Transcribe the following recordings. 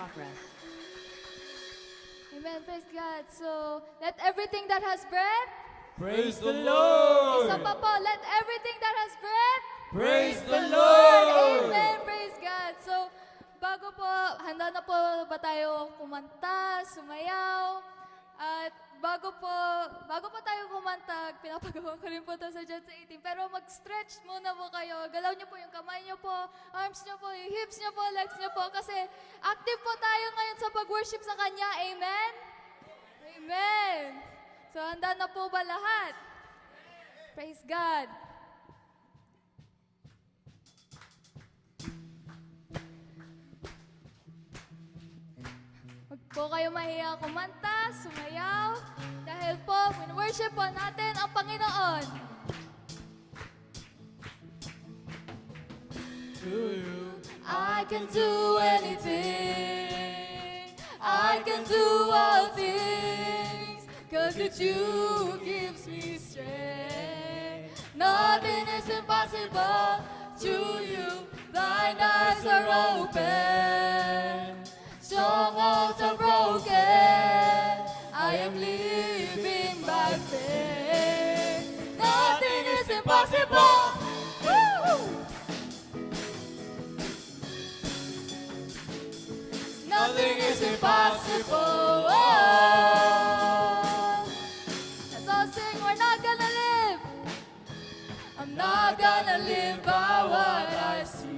Chakra. Amen. Praise God. So, let everything that has breath, Praise the Lord! isa pa po, let everything that has breath, Praise the Lord! Amen. Praise God. So, bago po, handa na po ba tayo kumanta, sumayaw? At bago po tayo kumanta, pinapagawa ko rin po ito sa John 18. Pero mag-stretch muna po kayo. Galaw niyo po yung kamay niyo po, arms niyo po, yung hips niyo po, legs niyo po. Kasi active po tayo ngayon sa pag-worship sa Kanya. Amen? Amen. So, handa na po ba lahat? Praise God. Huwag po kayo mahiya kumanta, sumayaw, dahil po, worship po natin ang Panginoon. I can do anything, I can do all things, 'cause it's you who gives me strength. Nothing is impossible to you, blind eyes are open. Strongholds are broken. I am living by faith. Nothing is impossible. Woo! Nothing is impossible. Let's all sing. We're not gonna live. I'm not gonna live by what I see.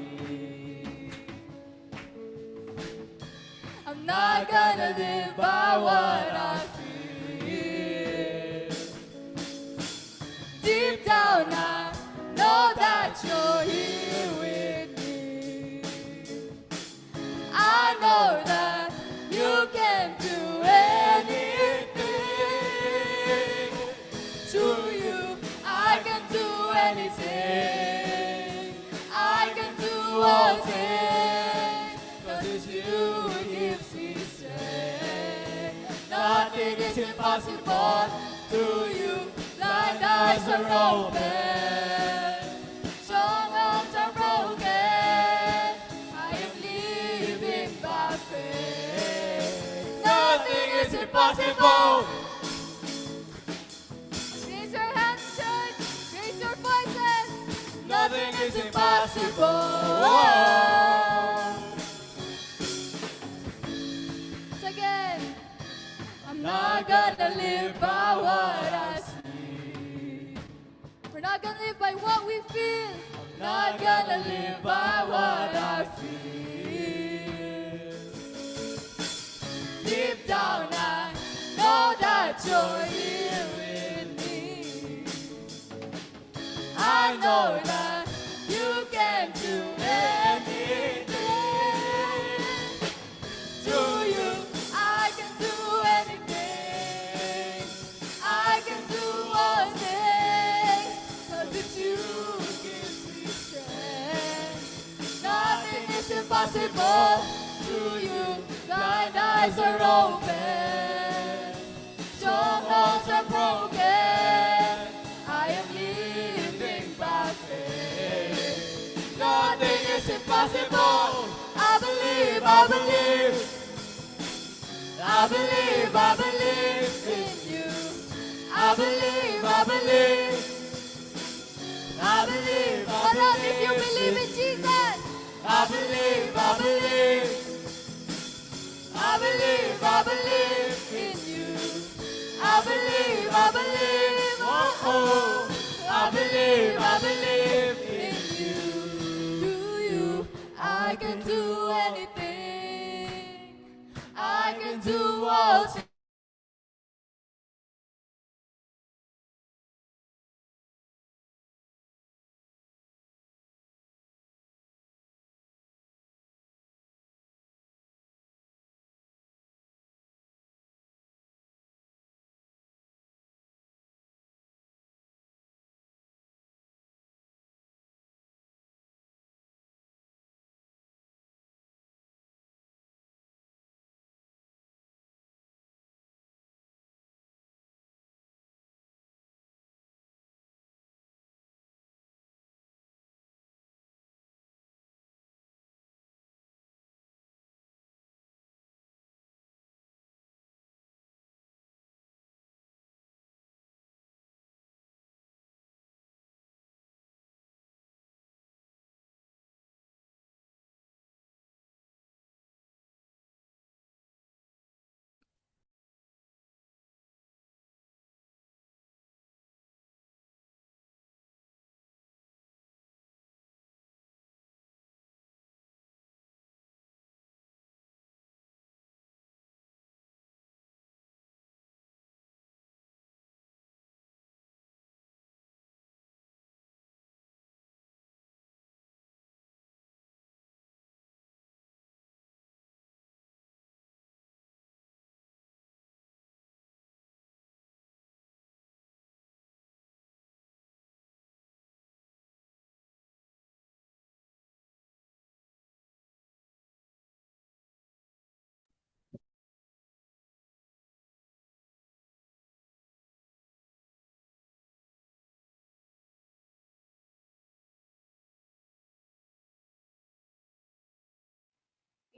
I'm not gonna live by what I feel. Deep down I know that you're here with me. I know that you can do anything. To you, I can do anything. I can do all things. 'Cause it's you who gives me strength. Nothing is impossible to you. Blind eyes are open. Strongholds are broken. I am living by faith. Nothing is impossible. Raise your hands, church. Raise your voices. Nothing is impossible. Once again. I'm not gonna live by what I see. We're not gonna live by what we feel. I'm not gonna live by what I feel. Deep down I know that you're here with me. I know that you can do anything. To you, I can do anything. I can do all things. 'Cause it's you who gives me strength. Nothing is impossible to you. Blind eyes are open. Strongholds are broken. I am living by faith. Nothing is impossible. I believe, I believe. I believe, I believe in you. I believe, I believe. I believe, I believe. If you believe in Jesus. I believe, I believe. I believe, I believe in you. I believe, I believe. Oh, I believe, I believe in you. To you, I can do anything. I can do all things.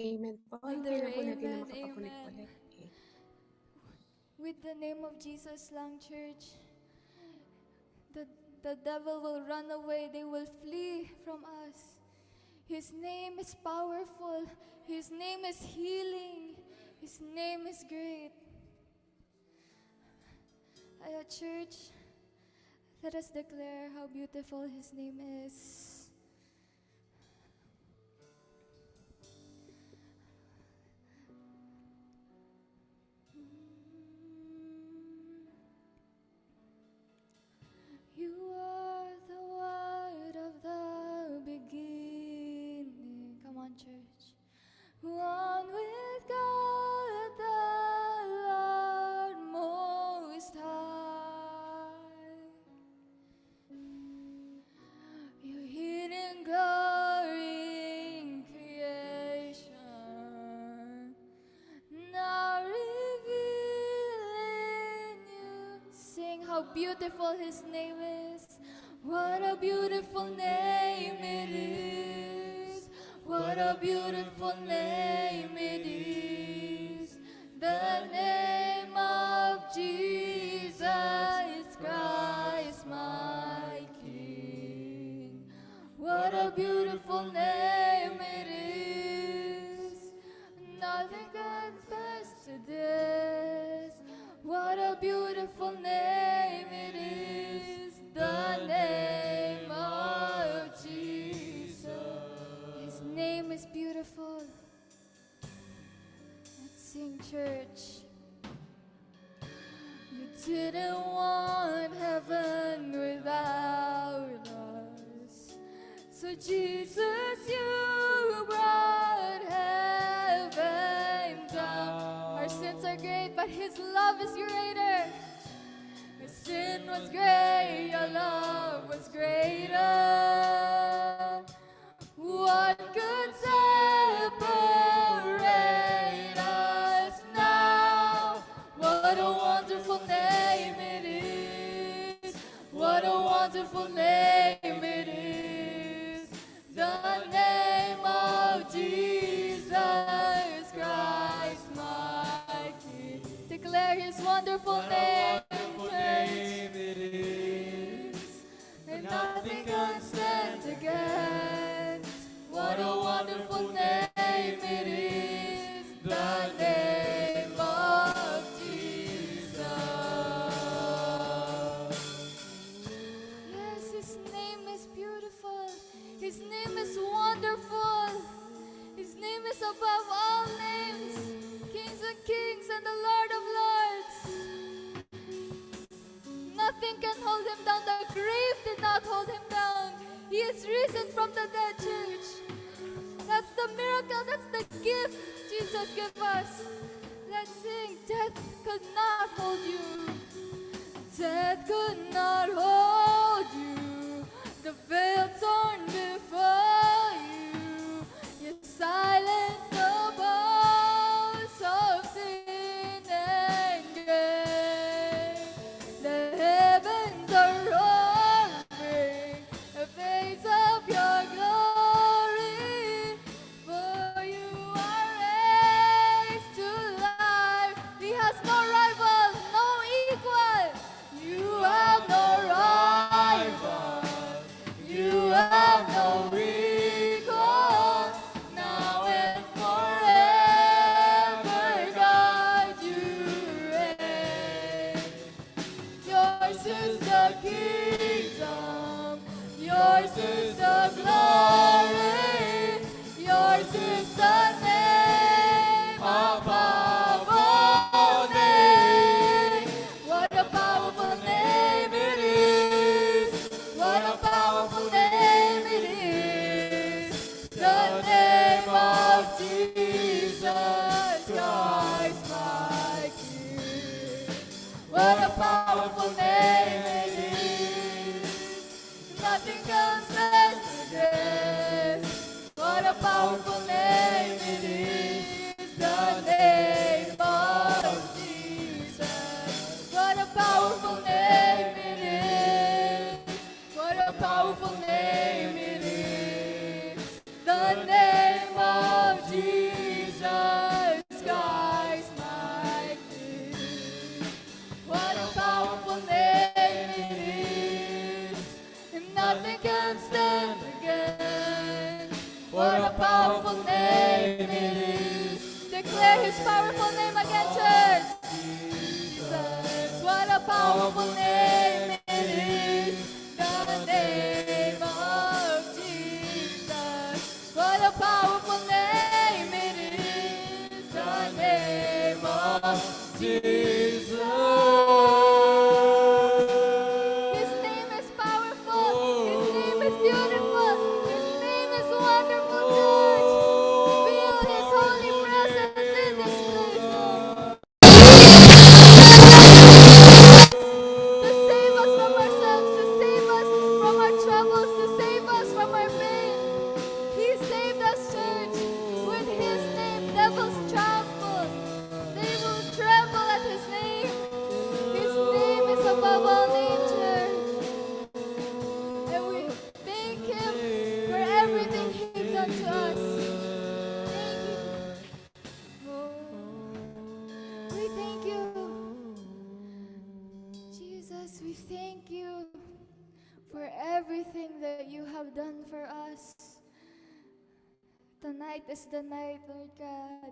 Amen po. Father, Hindi na po natin na amen, makapakulit amen. ulit. With the name of Jesus lang, church, the devil will run away. They will flee from us. His name is powerful. His name is healing. His name is great. Church, let us declare how beautiful His name is. You are the word of the beginning. Come on, church. One with God, the Lord Most High. Your hidden glory in creation, now revealing you. Sing how beautiful His name is. What a beautiful name it is. What a beautiful name it is. The name of Jesus Christ, my King. What a beautiful name it is. Nothing compares to this. What a beautiful name it is. The name of Jesus. His name is beautiful. Let's sing, church. You didn't want heaven without us. So Jesus, you brought heaven down. Our sins are great, but His love is greater. Your sin was great, your love was greater. What could separate us now? What a wonderful name it is. What a wonderful name it is. The name of Jesus Christ, my King. Declare His wonderful name. Name it is. And nothing can stand against. What a wonderful name it is. The name of Jesus. Yes, His name is beautiful. His name is wonderful. His name is above all names. Kings and kings and the Lord of lords. Nothing can hold Him down. The grave did not hold Him down. He is risen from the dead, church. That's the miracle. That's the gift Jesus gave us. Let's sing. Death could not hold you. Death could not hold you. The veil torn before you. You silenced the bones of sin and grave. The heavens are roaring, the face of your glory. For you are raised to life. He has no rival, no equal. You have no rival. You have no powerful name it is, the name of Jesus. What a powerful name it is, the name of Jesus. His name is powerful. His name is beautiful. His name is wonderful, church. Feel His holy presence in this place, Lord. To save us from ourselves, to save us from our troubles, to save us from our pain. He saved us, church. With His name, devils tremble. They will tremble at His name. His name is above all names, church. And we thank Him for everything He's done to us. Thank you. Oh, we thank you. Jesus, we thank you for everything that you have done for us. Tonight is the night, Lord God.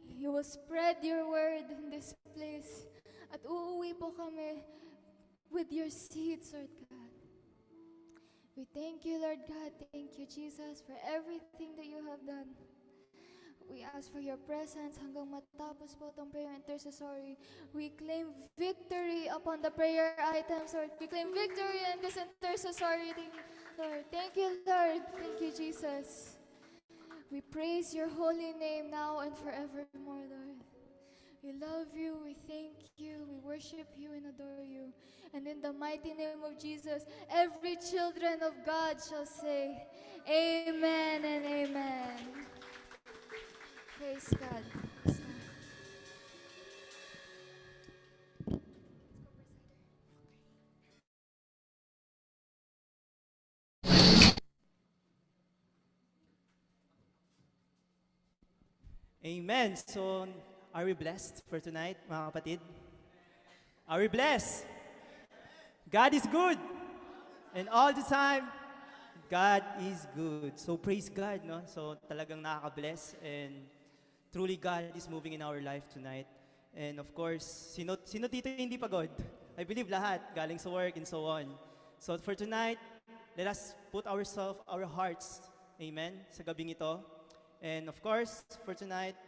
You will spread your word in this place. At uuwi po kami with your seeds, Lord God. We thank you, Lord God. Thank you, Jesus, for everything that you have done. We ask for your presence hanggang matapos po itong prayer intercessory. We claim victory upon the prayer items, Lord. We claim victory in this intercessory thing, Lord. Thank you, Lord. Thank you, Jesus. We praise your holy name now and forevermore, Lord. We love you, we thank you, we worship you and adore you. And in the mighty name of Jesus, every children of God shall say, Amen and Amen. Praise God. Praise God. Amen. So, are we blessed for tonight, mga kapatid? Are we blessed? God is good. And all the time, God is good. So, praise God, no? So, talagang nakaka-bless. And truly, God is moving in our life tonight. And of course, sino dito hindi pagod? I believe lahat, galing sa work and so on. So, for tonight, let us put our hearts, amen, sa gabing ito. And of course, for tonight,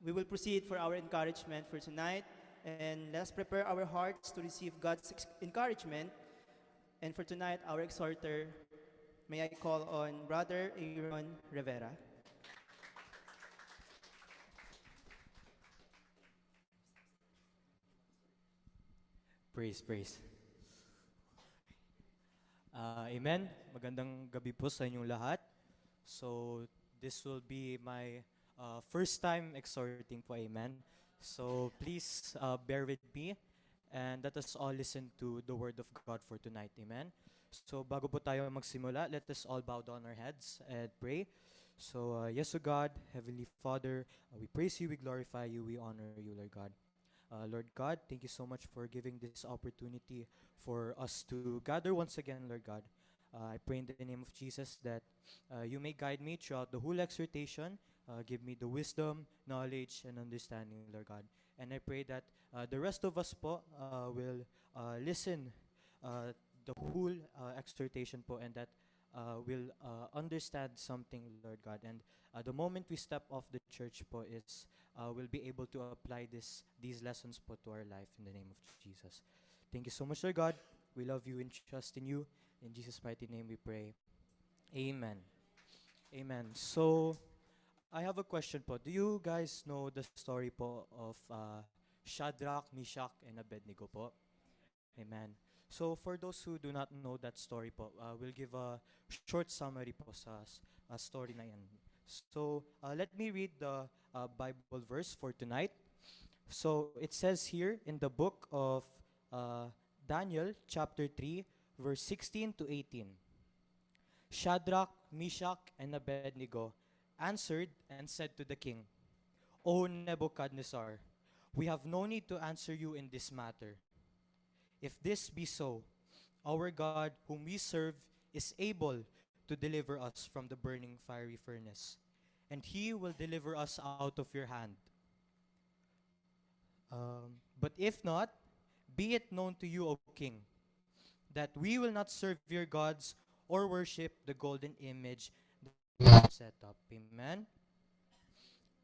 we will proceed for our encouragement for tonight. And let us prepare our hearts to receive God's encouragement. And for tonight, our exhorter, may I call on Brother Aaron Rivera. Praise. Amen. Magandang gabi po sa inyong lahat. So, this will be my first time exhorting po, amen. So, please bear with me and let us all listen to the word of God for tonight, amen. So, bago po tayo magsimula, let us all bow down our heads and pray. So, yes, O God, Heavenly Father, we praise you, we glorify you, we honor you, Lord God. Lord God, thank you so much for giving this opportunity for us to gather once again, Lord God. I pray in the name of Jesus that you may guide me throughout the whole exhortation. Give me the wisdom, knowledge, and understanding, Lord God. And I pray that the rest of us po will listen the whole exhortation po, and that will understand something, Lord God. And the moment we step off the church po is we'll be able to apply these lessons po to our life in the name of Jesus. Thank you so much, Lord God. We love you and trust in you. In Jesus' mighty name we pray. Amen. Amen. So, I have a question po. Do you guys know the story po of Shadrach, Meshach, and Abednego po? Amen. So, for those who do not know that story po, we'll give a short summary po sa story na yan. So, let me read the Bible verse for tonight. So, it says here in the book of Daniel, chapter 3, verse 16 to 18. Shadrach, Meshach, and Abednego answered and said to the king, O Nebuchadnezzar, we have no need to answer you in this matter. If this be so, our God whom we serve is able to deliver us from the burning fiery furnace, and he will deliver us out of your hand. But if not, "Be it known to you, O king, that we will not serve your gods or worship the golden image that you have set up." Amen?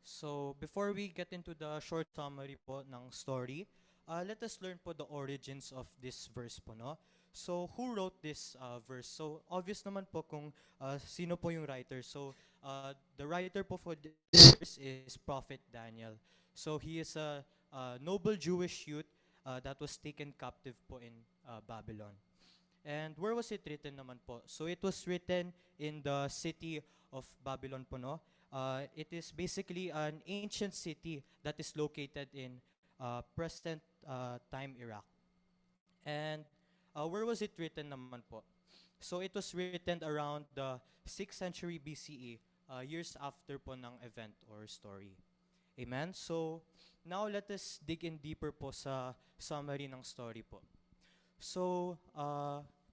So, before we get into the short summary po ng story, let us learn po the origins of this verse po, no? So, who wrote this verse? So, obvious naman po kung sino po yung writer. So, the writer po for this verse is Prophet Daniel. So, he is a noble Jewish youth that was taken captive po in Babylon. And where was it written naman po? So, it was written in the city of Babylon po, no? It is basically an ancient city that is located in present time Iraq. And where was it written naman po? So it was written around the 6th century BCE, years after po ng event or story. Amen? So now let us dig in deeper po sa summary ng story po. So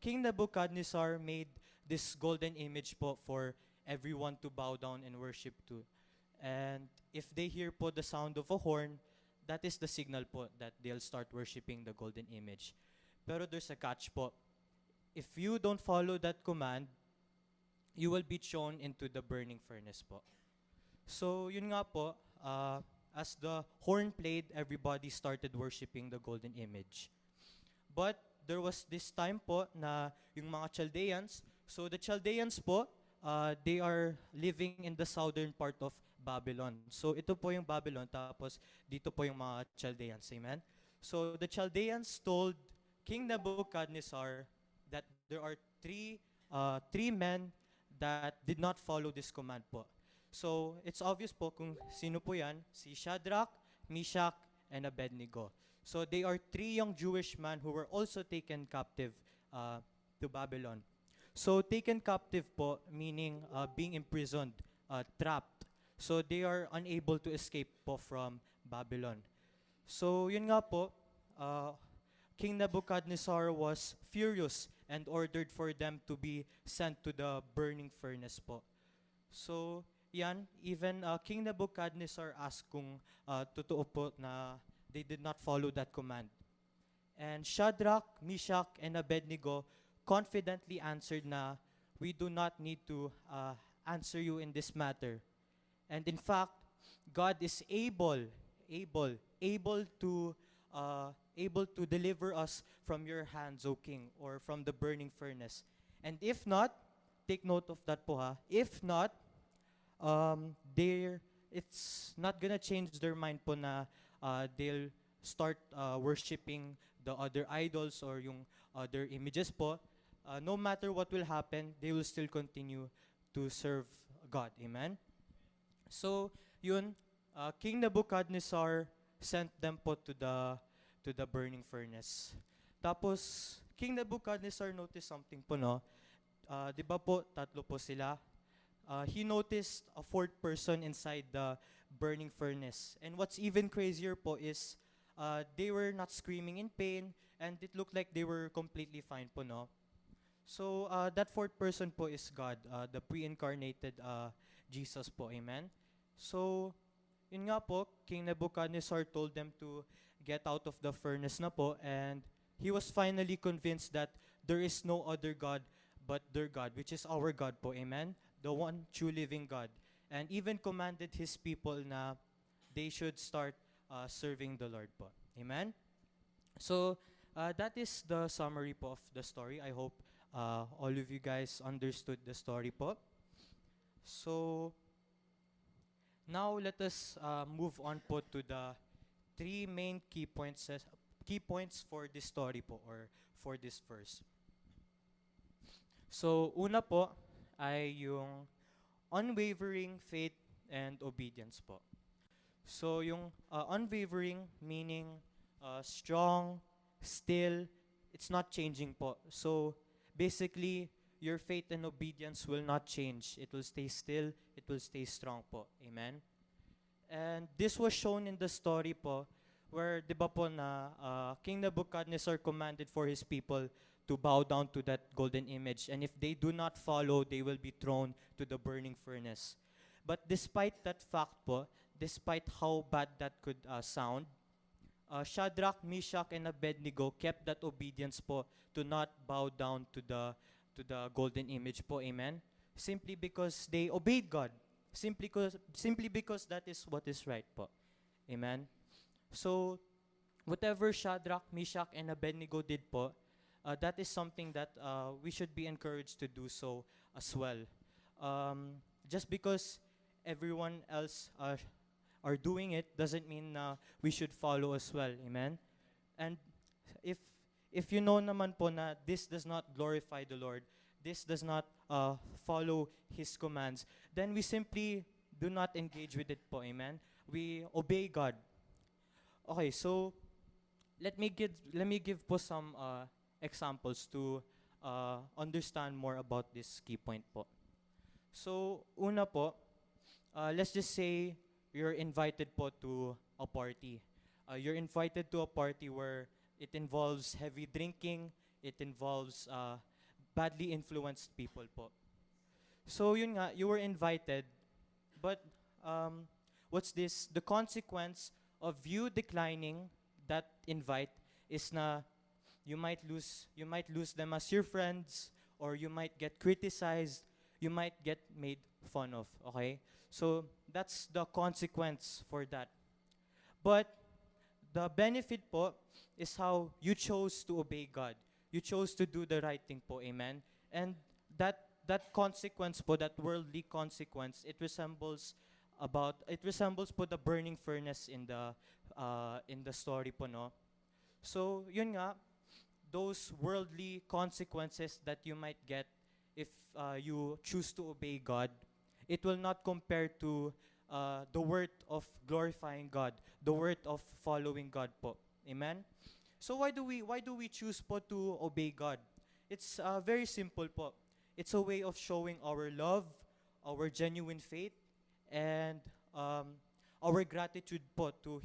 King Nebuchadnezzar made this golden image po for everyone to bow down and worship to. And if they hear po the sound of a horn, that is the signal po that they'll start worshiping the golden image. Pero there's a catch po. If you don't follow that command, you will be thrown into the burning furnace po. So yun nga po, as the horn played, everybody started worshiping the golden image. But there was this time po na yung mga Chaldeans, so the Chaldeans po, they are living in the southern part of Babylon. So ito po yung Babylon, tapos dito po yung mga Chaldeans. Amen? So the Chaldeans told King Nebuchadnezzar that there are three men that did not follow this command po. So it's obvious po kung sino po yan, si Shadrach, Meshach, and Abednego. So they are three young Jewish men who were also taken captive to Babylon. So taken captive po, meaning being imprisoned, trapped. So they are unable to escape po from Babylon. So yun nga po, King Nebuchadnezzar was furious and ordered for them to be sent to the burning furnace po. So yan, even King Nebuchadnezzar asked kung totoo po na they did not follow that command. And Shadrach, Meshach, and Abednego confidently answered na, "We do not need to answer you in this matter. And in fact, God is able to deliver us from your hands, O King, or from the burning furnace. And if not," take note of that po ha, "if not, it's not gonna change their mind po na they'll start worshiping the other idols or yung other images po. No matter what will happen, they will still continue to serve God." Amen? So, yun, King Nebuchadnezzar sent them po to the burning furnace. Tapos, King Nebuchadnezzar noticed something po, no? Di ba po, tatlo po sila? He noticed a fourth person inside the burning furnace. And what's even crazier po is they were not screaming in pain and it looked like they were completely fine po, no? So, that fourth person po is God, the pre-incarnated Jesus po, amen? So, yun nga po, King Nebuchadnezzar told them to get out of the furnace na po, and he was finally convinced that there is no other God but their God, which is our God po, amen? The one true living God. And even commanded his people na they should start serving the Lord po, amen? So, that is the summary po of the story. I hope all of you guys understood the story po. So, now let us move on po to the three main key points for this story po, or for this verse. So, una po ay yung unwavering faith and obedience po. So, yung unwavering meaning strong, still, it's not changing po. So, basically, your faith and obedience will not change. It will stay still. It will stay strong po. Amen? And this was shown in the story po, where, di ba po na King Nebuchadnezzar commanded for his people to bow down to that golden image. And if they do not follow, they will be thrown to the burning furnace. But despite that fact po, despite how bad that could sound, Shadrach, Meshach, and Abednego kept that obedience po to not bow down to the golden image po. Amen? Simply because they obeyed God. Simply because that is what is right po. Amen? So, whatever Shadrach, Meshach, and Abednego did po, that is something that we should be encouraged to do so as well. Just because everyone else are doing it doesn't mean we should follow as well. Amen? And if you know naman po na this does not glorify the Lord, this does not follow His commands, then we simply do not engage with it po. Amen? We obey God. Okay, so let me give po some examples to understand more about this key point po. So, una po, let's just say you're invited po to a party. You're invited to a party where it involves heavy drinking, it involves badly influenced people po. So yun nga, you were invited, but what's this? The consequence of you declining that invite is na you might lose them as your friends, or you might get criticized, you might get made fun of, okay? So that's the consequence for that. But the benefit po is how you chose to obey God. You chose to do the right thing po, amen? And that consequence po, that worldly consequence, it resembles po the burning furnace in the story po, no? So yun nga, those worldly consequences that you might get if you choose to obey God, it will not compare to the worth of glorifying God, the worth of following God po. Amen? So why do we choose po to obey God? It's very simple po. It's a way of showing our love, our genuine faith, and our gratitude po to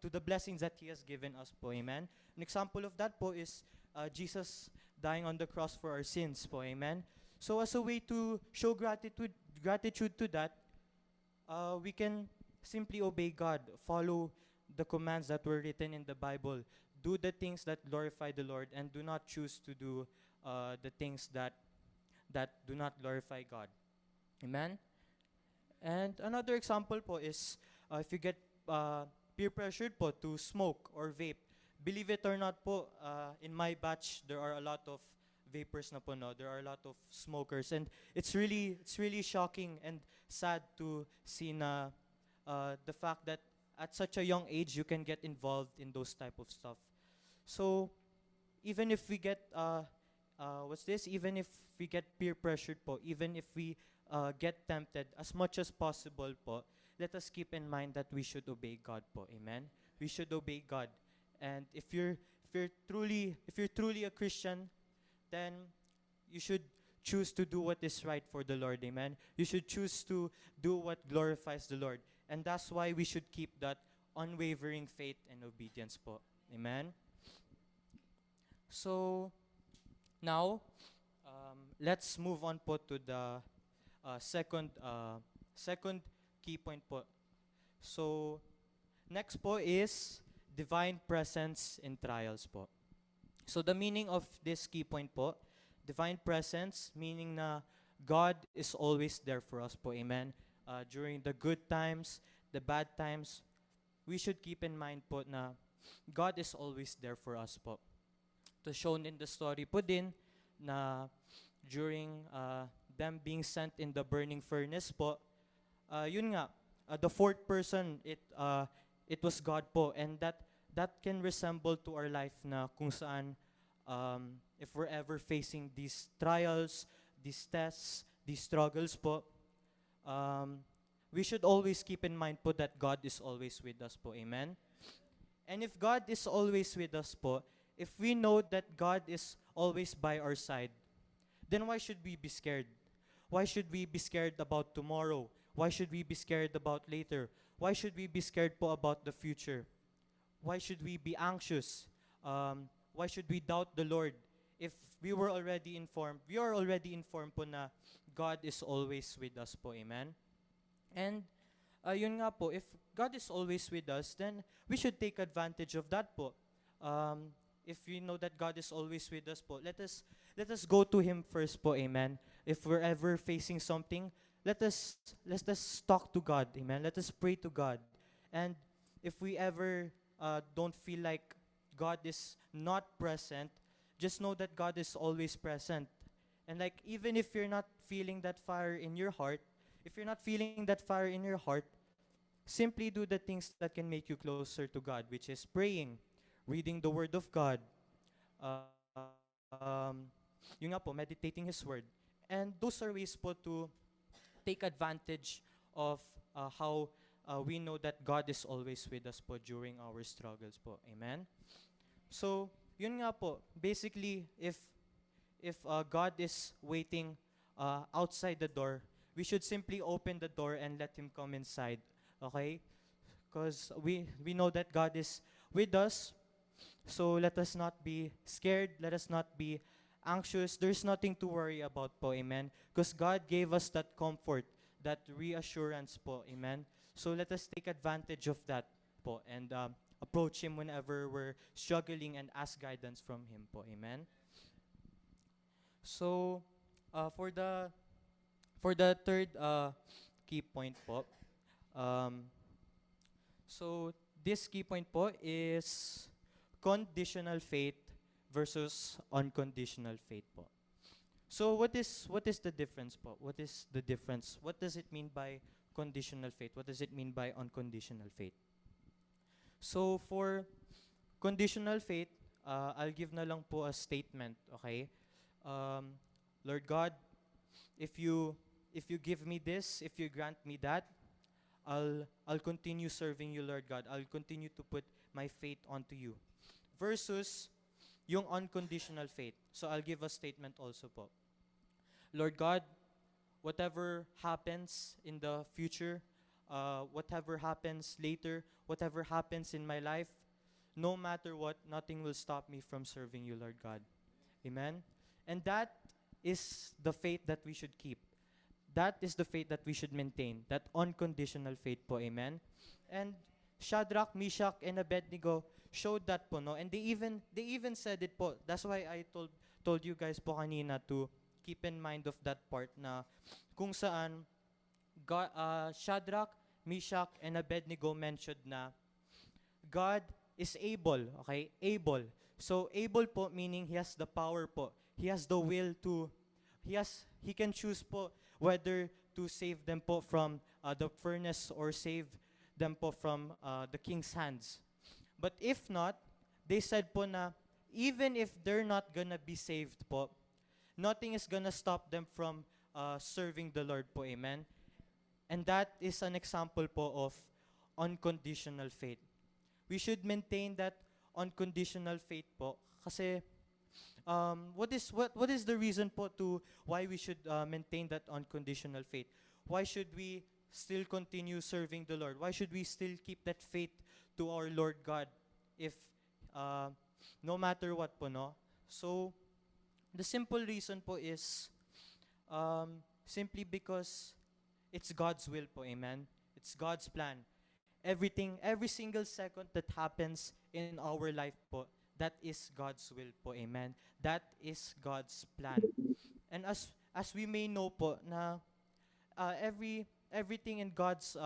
the blessings that He has given us po. Amen? An example of that po is Jesus dying on the cross for our sins po. Amen? So as a way to show gratitude to that, we can simply obey God, follow the commands that were written in the Bible, do the things that glorify the Lord, and do not choose to do the things that do not glorify God. Amen? And another example po is if you get peer pressured po to smoke or vape. Believe it or not po, in my batch, there are a lot of vapors na po, no? There are a lot of smokers, and it's really shocking and sad to see na the fact that at such a young age you can get involved in those type of stuff. So even if we get even if we get peer pressured po, even if we get tempted, as much as possible po, let us keep in mind that we should obey God po. Amen? We should obey God. And if you're truly a Christian, then you should choose to do what is right for the Lord. Amen? You should choose to do what glorifies the Lord. And that's why we should keep that unwavering faith and obedience po. Amen? So, now, let's move on po to the second key point po. So, next po is divine presence in trials po. So the meaning of this key point po, divine presence, meaning na God is always there for us po. Amen? During the good times, the bad times, we should keep in mind po na God is always there for us po. Ito shown in the story po din na during them being sent in the burning furnace po, yun nga, the fourth person, it was God po, and that can resemble to our life na kung saan if we're ever facing these trials, these tests, these struggles po, we should always keep in mind po that God is always with us po. Amen? And if God is always with us po, if we know that God is always by our side, then why should we be scared? Why should we be scared about tomorrow? Why should we be scared about later? Why should we be scared po about the future? Why should we be anxious? Why should we doubt the Lord? If we are already informed po na God is always with us po. Amen? And yun nga po, if God is always with us, then we should take advantage of that po. If we know that God is always with us po, let us go to Him first po, amen. If we're ever facing something, let us talk to God, amen. Let us pray to God. And if we ever don't feel like God is not present, just know that God is always present. And like, even if you're not feeling that fire in your heart, if you're not feeling that fire in your heart, simply do the things that can make you closer to God, which is praying, reading the Word of God, uh, yun nga po, meditating His Word. And those are ways po to take advantage of how we know that God is always with us po during our struggles po. Amen? So, yun nga po, basically, if God is waiting outside the door, we should simply open the door and let Him come inside. Okay? Because we know that God is with us. So let us not be scared. Let us not be anxious. There's nothing to worry about po. Amen? Because God gave us that comfort, that reassurance po. Amen? So let us take advantage of that po and approach Him whenever we're struggling and ask guidance from Him po. Amen? So, for the third key point po, so this key point po is conditional faith versus unconditional faith po. So what is the difference po? What is the difference? What does it mean by conditional faith? What does it mean by unconditional faith? So for conditional faith, I'll give na lang po a statement, okay? Lord God, if you give me this, if you grant me that, I'll continue serving you, Lord God. I'll continue to put my faith onto you. Versus yung unconditional faith. So I'll give a statement also po. Lord God, whatever happens in the future, whatever happens later, whatever happens in my life, no matter what, nothing will stop me from serving you, Lord God. Amen? And that is the faith that we should keep. That is the faith that we should maintain. That unconditional faith po. Amen? And Shadrach, Meshach, and Abednego showed that po, no? And they even said it po. That's why I told you guys po kanina to keep in mind of that part na kung saan God, Shadrach, Meshach, and Abednego mentioned na God is able, okay? Able. So able po meaning He has the power po. He has the will to, He can choose po whether to save them po from the furnace or save them po from the king's hands. But if not, they said po na even if they're not gonna be saved po, nothing is gonna stop them from serving the Lord po. Amen? And that is an example po of unconditional faith. We should maintain that unconditional faith po kasi what is the reason po to why we should maintain that unconditional faith? Why should we still continue serving the Lord? Why should we still keep that faith to our Lord God if no matter what po, no? So the simple reason po is simply because it's God's will po. Amen? It's God's plan. Everything, every single second that happens in our life po, that is God's will po. Amen? That is God's plan. And as we may know po na everything in God's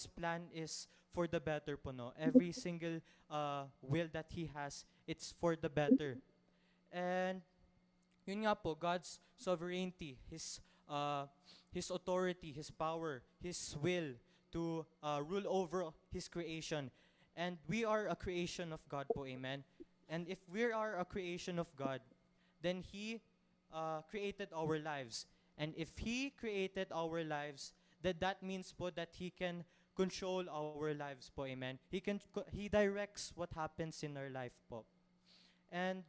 plan is for the better po, no? Every single will that He has, it's for the better. And yun nga po, God's sovereignty, His authority, His power, His will to rule over His creation. And we are a creation of God po, amen? And if we are a creation of God, then He created our lives. And if He created our lives, then that means po that He can control our lives po, amen? He directs what happens in our life po. And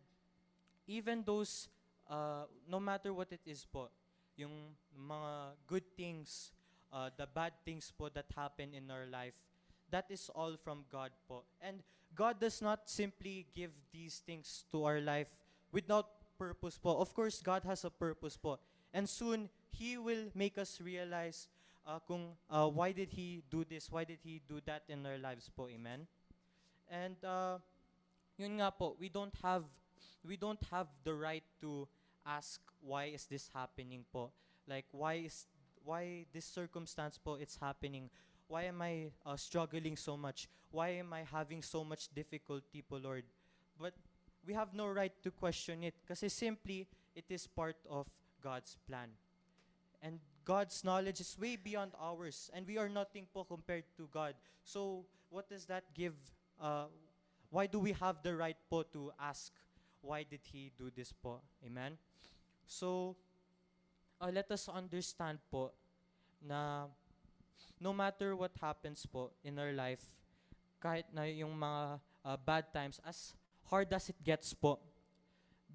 even those, no matter what it is po, yung mga good things, the bad things po that happen in our life, that is all from God po. And God does not simply give these things to our life without purpose po. Of course, God has a purpose po. And soon, He will make us realize kung why did He do this, why did He do that in our lives po, amen? And yun nga po, we don't have the right to ask why is this happening po. Like why this circumstance po it's happening. Why am I struggling so much? Why am I having so much difficulty po, Lord? But we have no right to question it kasi simply it is part of God's plan. And God's knowledge is way beyond ours and we are nothing po compared to God. So what does that give? Why do we have the right po to ask why did He do this po? Amen? So let us understand po na no matter what happens po in our life, kahit na yung mga bad times, as hard as it gets po,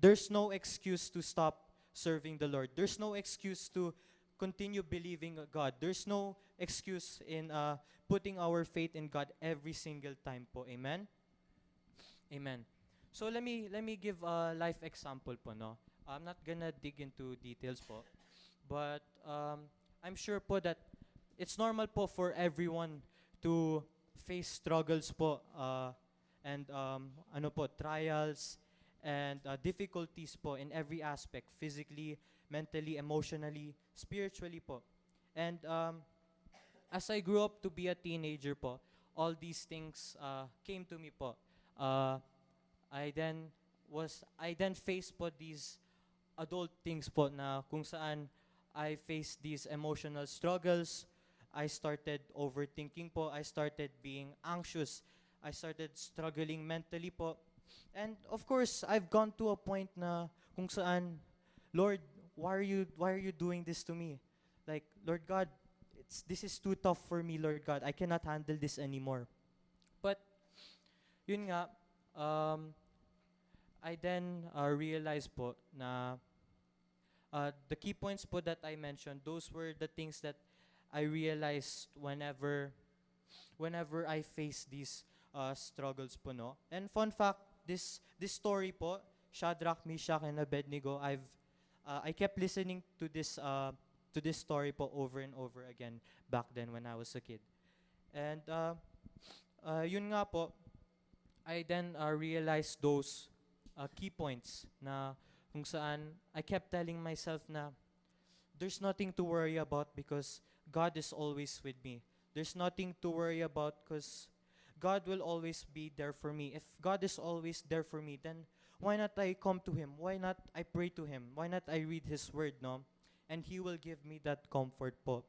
there's no excuse to stop serving the Lord. There's no excuse to continue believing God. There's no excuse in putting our faith in God every single time po. Amen? Amen. So let me give a life example po, no? I'm not gonna dig into details po, but I'm sure po that it's normal po for everyone to face struggles po and ano po trials and difficulties po in every aspect, physically, mentally, emotionally, spiritually po. And as I grew up to be a teenager po, all these things came to me po. I then faced po these adult things po na kung saan I faced these emotional struggles. I started overthinking po. I started being anxious. I started struggling mentally po. And of course, I've gone to a point na kung saan, Lord, why are you doing this to me? Like, Lord God, this is too tough for me, Lord God. I cannot handle this anymore. But yun nga, I then realized po na the key points po that I mentioned, those were the things that I realized whenever I face these struggles po, no. And fun fact, this story po, Shadrach, Meshach, and Abednego, I kept listening to this story po over and over again back then when I was a kid. And yun nga po, I then realized those key points na kung saan I kept telling myself na there's nothing to worry about because God is always with me. There's nothing to worry about because God will always be there for me. If God is always there for me, then why not I come to Him? Why not I pray to Him? Why not I read His Word, no? And He will give me that comfort po.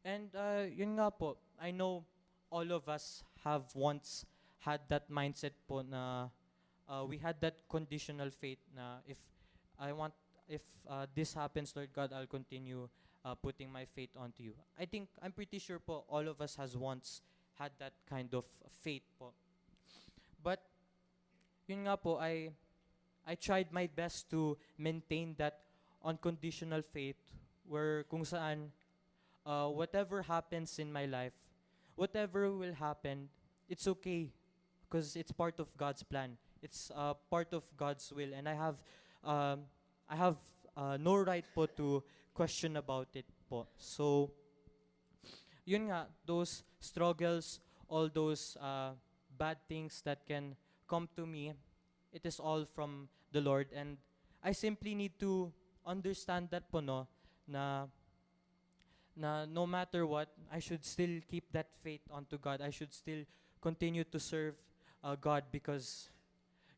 And yun nga po, I know all of us have once had that mindset po na we had that conditional faith na if this happens, Lord God, I'll continue putting my faith onto you. I'm pretty sure po all of us has once had that kind of faith po. But yun nga po, I tried my best to maintain that unconditional faith where kung saan whatever happens in my life, whatever will happen, it's okay because it's part of God's plan. It's part of God's will, and I have no right po to question about it po. So, yun nga, those struggles, all those bad things that can come to me, it is all from the Lord, and I simply need to understand that po, no, na no matter what, I should still keep that faith onto God. I should still continue to serve God because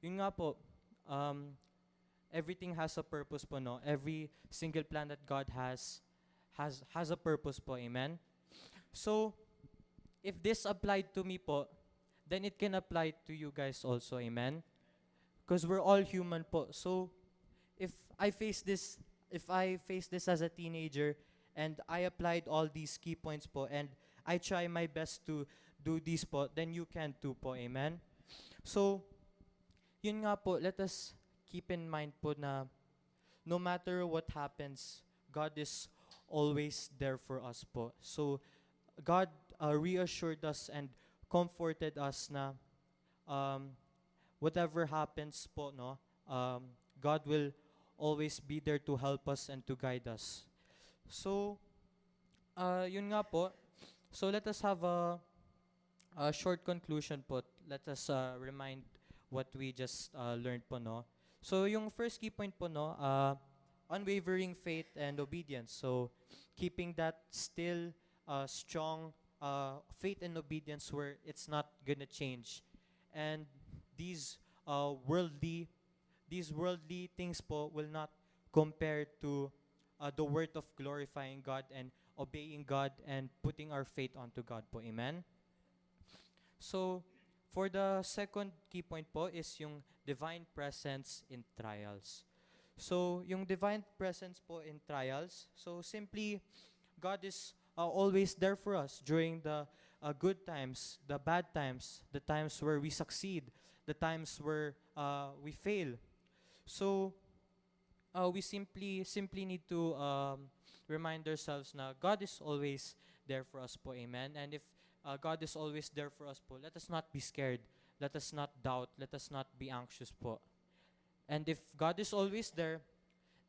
yun nga po, everything has a purpose po, no? Every single plan that God has a purpose po, amen? So, if this applied to me po, then it can apply to you guys also, amen? Because we're all human po. So, if I face this as a teenager and I applied all these key points po and I try my best to do this po, then you can too po, amen? So, yun nga po, let us keep in mind po na no matter what happens, God is always there for us po. So, God reassured us and comforted us na whatever happens po, no, God will always be there to help us and to guide us. So, Yun nga po. So let us have a short conclusion po. Let us remind what we just learned po, no? So yung first key point po, no, unwavering faith and obedience. So keeping that still strong faith and obedience where it's not gonna change. And these worldly things po will not compare to the worth of glorifying God and obeying God and putting our faith onto God po. Amen? So, for the second key point po is yung divine presence in trials. So, yung divine presence po in trials, so simply, God is always there for us during the good times, the bad times, the times where we succeed, the times where we fail. So, we simply need to remind ourselves na God is always there for us po. Amen? And if God is always there for us po, let us not be scared. Let us not doubt. Let us not be anxious po. And if God is always there,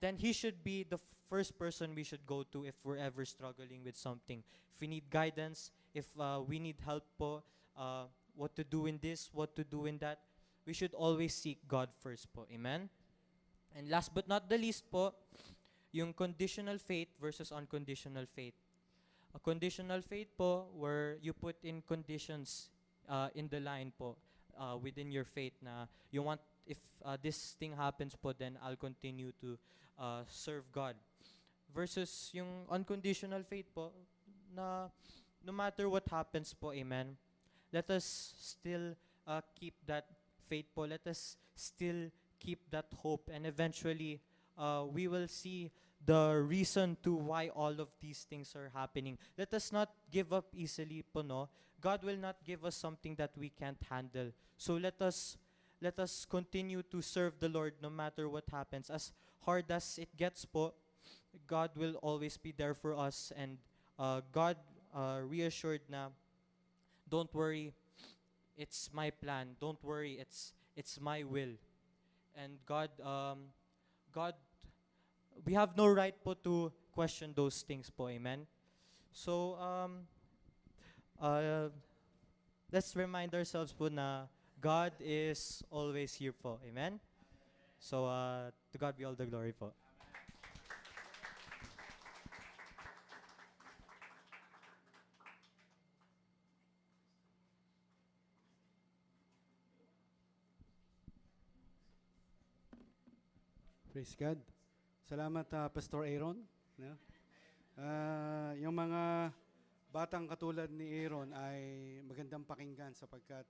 then He should be the first person we should go to if we're ever struggling with something. If we need guidance, if we need help po, what to do in this, what to do in that, we should always seek God first po. Amen? And last but not the least po, yung conditional faith versus unconditional faith. A conditional faith po, where you put in conditions in the line po, within your faith na you want, if this thing happens po, then I'll continue to serve God. Versus yung unconditional faith po, na no matter what happens po, amen, let us still keep that faith po. Let us still keep that hope. And eventually, we will see the reason to why all of these things are happening. Let us not give up easily po, no? God will not give us something that we can't handle. So let us continue to serve the Lord no matter what happens. As hard as it gets po, God will always be there for us. And God reassured na, don't worry, it's my plan. Don't worry, it's my will. And God, we have no right po to question those things po. Amen? So, let's remind ourselves po na God is always here po. Amen? So, to God be all the glory po. Praise God. Salamat, Pastor Aaron. No? Yung mga batang katulad ni Aaron ay magandang pakinggan sapagkat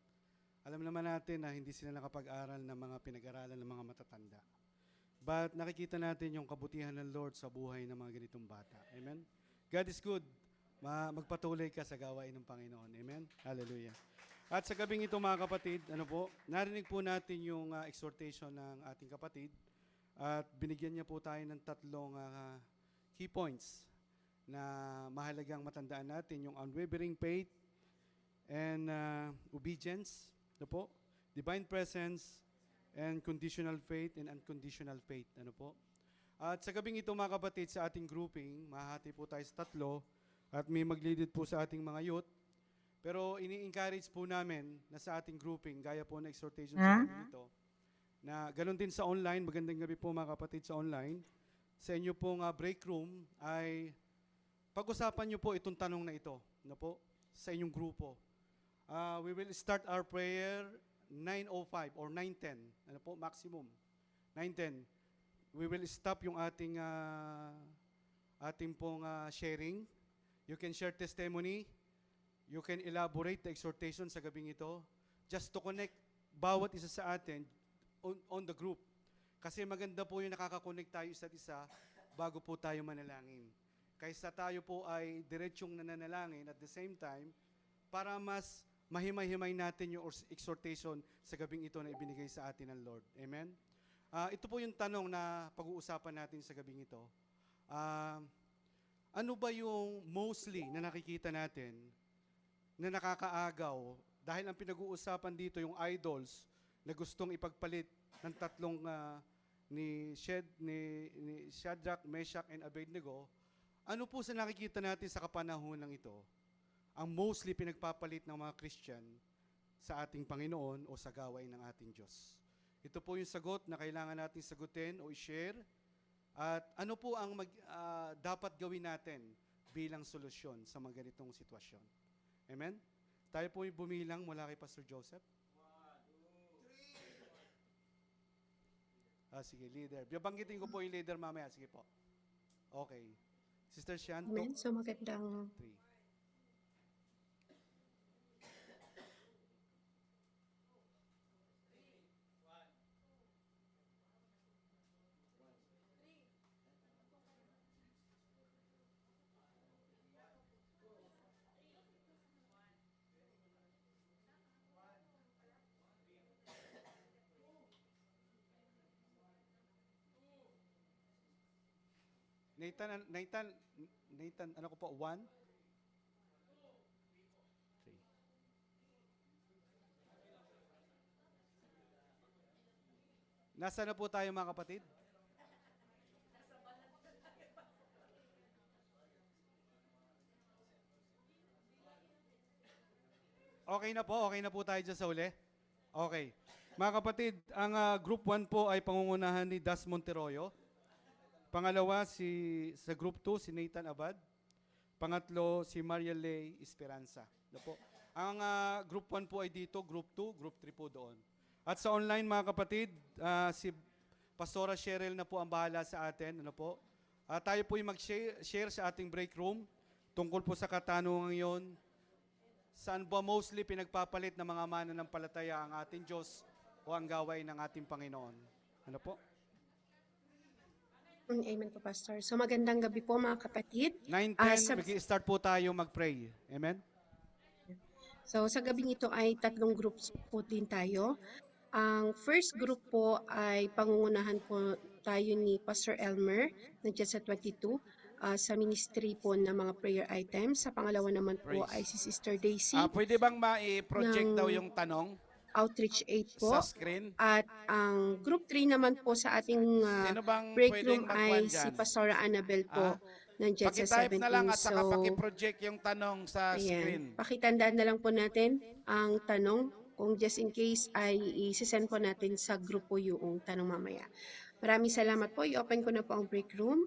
alam naman natin na hindi sila nakapag-aral ng mga pinag-aralan ng mga matatanda. But nakikita natin yung kabutihan ng Lord sa buhay ng mga ganitong bata. Amen? God is good. Magpatuloy ka sa gawain ng Panginoon. Amen? Hallelujah. At sa gabing ito mga kapatid, narinig po natin yung exhortation ng ating kapatid. At binigyan niya po tayo ng tatlong key points na mahalagang matandaan natin, yung unwavering faith and obedience, divine presence, and conditional faith and unconditional faith. At sa gabing ito mga kapatid, sa ating grouping, mahati po tayo sa tatlo at may mag-lead po sa ating mga youth. Pero ini-encourage po namin na sa ating grouping, gaya po na exhortation sa gabing ito, na ganun din sa online, magandang gabi po mga kapatid sa online, sa inyo pong break room ay pag-usapan nyo po itong tanong na ito, sa inyong grupo. We will start our prayer 9:05 or 9:10, maximum. 9:10. We will stop yung ating pong sharing. You can share testimony. You can elaborate the exhortation sa gabing ito. Just to connect bawat isa sa atin on the group. Kasi maganda po yung nakaka-connect tayo isa't isa bago po tayo manalangin. Kaysa tayo po ay diretsyong nananalangin at the same time, para mas mahimay-himay natin yung exhortation sa gabing ito na ibinigay sa atin ng Lord. Amen? Ito po yung tanong na pag-uusapan natin sa gabing ito. Ano ba yung mostly na nakikita natin na nakakaagaw? Dahil ang pinag-uusapan dito yung idols na gustong ipagpalit ng tatlong ni Shadrach, Meshach, and Abednego, ano po sa nakikita natin sa kapanahunan ito, ang mostly pinagpapalit ng mga Christian sa ating Panginoon o sa gawain ng ating Diyos? Ito po yung sagot na kailangan natin sagutin o i-share. At ano po ang dapat gawin natin bilang solusyon sa mga ganitong sitwasyon? Amen? Tayo po yung bumilang mula kay Pastor Joseph. 1, 2, 3. Sige, leader. Banggitin ko po yung leader mamaya. Sige po. Okay. Sister Shanto. Amen. So magandang 3. Nathan, ano ko po? 1, 3. Nasaan na po tayo mga kapatid? Okay na po tayo dyan sa uli? Okay. Mga kapatid, ang group 1 po ay pangungunahan ni Das Monteroyo. Pangalawa, sa group 2, si Nathan Abad. Pangatlo, si Maria Lay Esperanza. Ano po? Ang group 1 po ay dito, group 2, group 3 po doon. At sa online mga kapatid, si Pastora Cheryl na po ang bahala sa atin. Ano po? Tayo po yung mag-share sa ating break room tungkol po sa katanungan yon. Saan ba mostly pinagpapalit ng mga mananampalataya ang ating Diyos o ang gawain ng ating Panginoon? Ano po? Amen po, Pastor. So magandang gabi po mga kapatid. 9:10, mag-start po tayo mag-pray. Amen? So sa gabing ito ay 3 groups po din tayo. Ang first group po ay pangungunahan po tayo ni Pastor Elmer, nandiyan sa 22, sa ministry po ng mga prayer items. Sa pangalawa naman po ay si Sister Daisy, Pwede bang ma-project ng daw yung tanong Outreach 8 po. sa screen? At ang group 3 naman po sa ating Sino bang break pwedeng room ay magkuhan si dyan? Pastora Annabel po, nandiyan sa Pakitype 17. na lang at saka So, pakiproject yung tanong sa screen. ayan. Pakitandaan na lang po natin ang tanong kung just in case ay i-send po natin sa grupo yung tanong mamaya. Maraming salamat po. I-open ko na po ang break room.